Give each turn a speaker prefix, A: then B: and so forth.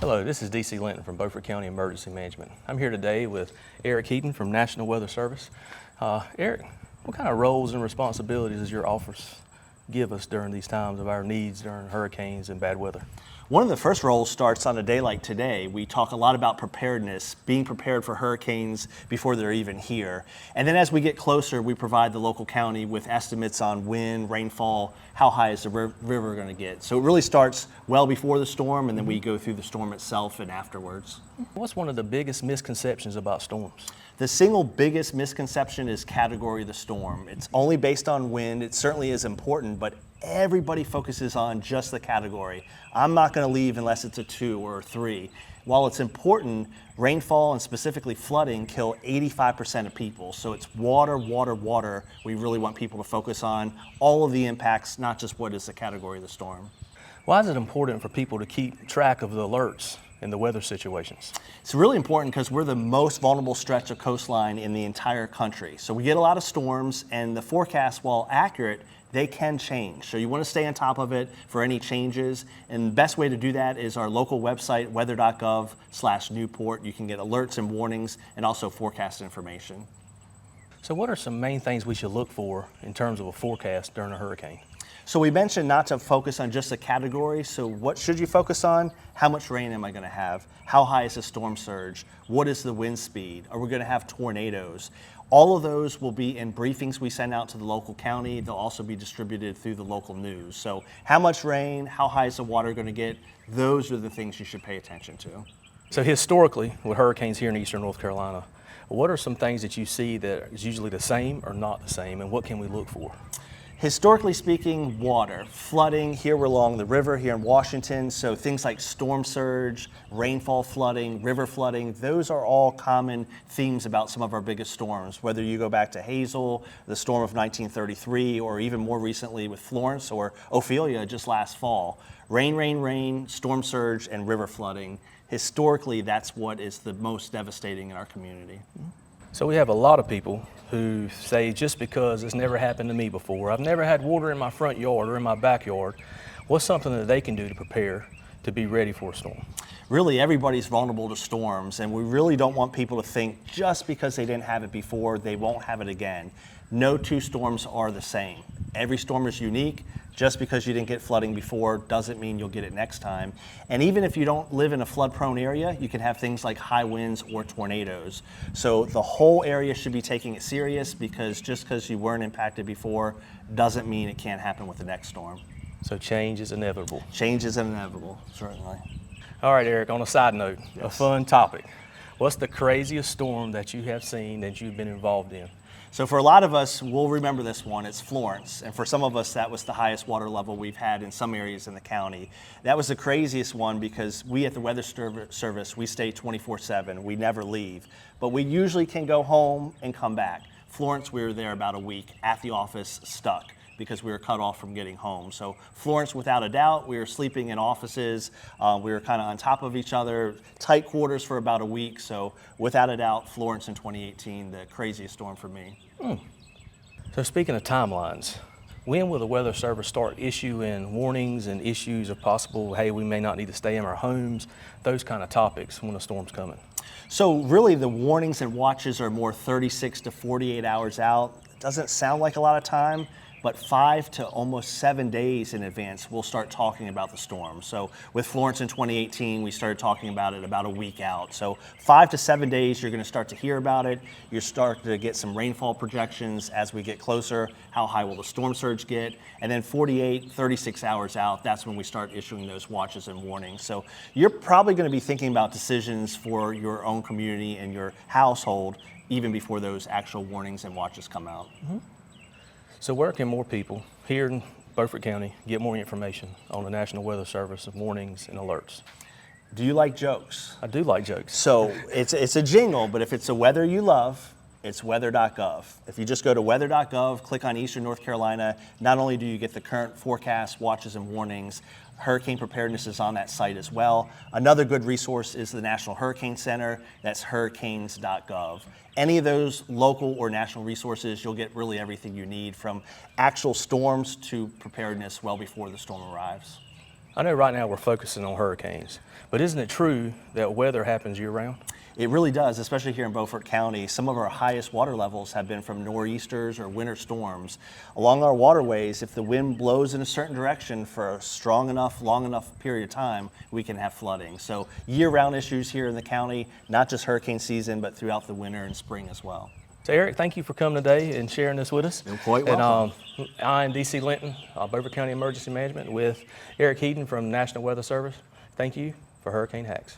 A: Hello, this is DC Linton from Beaufort County Emergency Management. I'm here today with Erik Heden from National Weather Service. Erik, what kind of roles and responsibilities does your office give us during these times of our needs during hurricanes and bad weather?
B: One of the first roles starts on a day like today. We talk a lot about preparedness, being prepared for hurricanes before they're even here. And then as we get closer, we provide the local county with estimates on wind, rainfall, how high is the river going to get. So it really starts well before the storm, and then we go through the storm itself and afterwards.
A: What's one of the biggest misconceptions about storms?
B: The single biggest misconception is category of the storm. It's only based on wind. It certainly is important, but everybody focuses on just the category. I'm not going to leave unless it's a 2 or a 3. While it's important, rainfall and specifically flooding kill 85% of people. So it's water, water, water. We really want people to focus on all of the impacts, not just what is the category of the storm.
A: Why is it important for people to keep track of the alerts in the weather situations?
B: It's really important because we're the most vulnerable stretch of coastline in the entire country. So we get a lot of storms, and the forecasts, while accurate, they can change. So you want to stay on top of it for any changes. And the best way to do that is our local website, weather.gov/Newport. You can get alerts and warnings and also forecast information.
A: So what are some main things we should look for in terms of a forecast during a hurricane?
B: So we mentioned not to focus on just a category. So what should you focus on? How much rain am I going to have? How high is the storm surge? What is the wind speed? Are we going to have tornadoes? All of those will be in briefings we send out to the local county. They'll also be distributed through the local news. So how much rain, how high is the water going to get? Those are the things you should pay attention to.
A: So historically, with hurricanes here in eastern North Carolina, what are some things that you see that is usually the same or not the same, and what can we look for?
B: Historically speaking, water, flooding here along the river here in Washington, so things like storm surge, rainfall flooding, river flooding, those are all common themes about some of our biggest storms, whether you go back to Hazel, the storm of 1933, or even more recently with Florence or Ophelia just last fall. Rain, rain, rain, storm surge, and river flooding. Historically, that's what is the most devastating in our community.
A: So we have a lot of people who say, just because it's never happened to me before, I've never had water in my front yard or in my backyard, what's something that they can do to prepare to be ready for a storm?
B: Really, everybody's vulnerable to storms, and we really don't want people to think just because they didn't have it before, they won't have it again. No two storms are the same. Every storm is unique. Just because you didn't get flooding before doesn't mean you'll get it next time. And even if you don't live in a flood-prone area, you can have things like high winds or tornadoes. So the whole area should be taking it serious, because just because you weren't impacted before doesn't mean it can't happen with the next storm.
A: So change is inevitable.
B: Change is inevitable, certainly.
A: All right, Erik, on a side note, a fun topic. What's the craziest storm that you have seen that you've been involved in?
B: So for a lot of us, we'll remember this one. It's Florence. And for some of us, that was the highest water level we've had in some areas in the county. That was the craziest one because we at the Weather Service, we stay 24/7. We never leave. But we usually can go home and come back. Florence, we were there about a week at the office, stuck, because we were cut off from getting home. So Florence, without a doubt, we were sleeping in offices. We were kind of on top of each other, tight quarters for about a week. So without a doubt, Florence in 2018, the craziest storm for me.
A: So speaking of timelines, when will the Weather Service start issuing warnings and issues of possible, hey, we may not need to stay in our homes, those kind of topics when a storm's coming?
B: So really the warnings and watches are more 36 to 48 hours out. It doesn't sound like a lot of time, but 5 to almost 7 days in advance, we'll start talking about the storm. So with Florence in 2018, we started talking about it about a week out. So 5 to 7 days, you're going to start to hear about it. You're starting to get some rainfall projections as we get closer. How high will the storm surge get? And then 48, 36 hours out, that's when we start issuing those watches and warnings. So you're probably going to be thinking about decisions for your own community and your household even before those actual warnings and watches come out.
A: So where can more people here in Beaufort County get more information on the National Weather Service of warnings and alerts?
B: Do you like jokes?
A: I do like jokes.
B: So it's a jingle, but if it's the weather you love, it's weather.gov. If you just go to weather.gov, click on Eastern North Carolina, not only do you get the current forecast, watches, and warnings, hurricane preparedness is on that site as well. Another good resource is the National Hurricane Center. That's hurricanes.gov. Any of those local or national resources, you'll get really everything you need, from actual storms to preparedness well before the storm arrives.
A: I know right now we're focusing on hurricanes, but isn't it true that weather happens year-round?
B: It really does, especially here in Beaufort County. Some of our highest water levels have been from nor'easters or winter storms. Along our waterways, if the wind blows in a certain direction for a strong enough, long enough period of time, we can have flooding. So year-round issues here in the county, not just hurricane season, but throughout the winter and spring as well.
A: So Eric, thank you for coming today and sharing this with us.
B: You're quite welcome.
A: And I am DC Linton, Beaufort County Emergency Management with Erik Heden from National Weather Service. Thank you for Hurricane Hacks.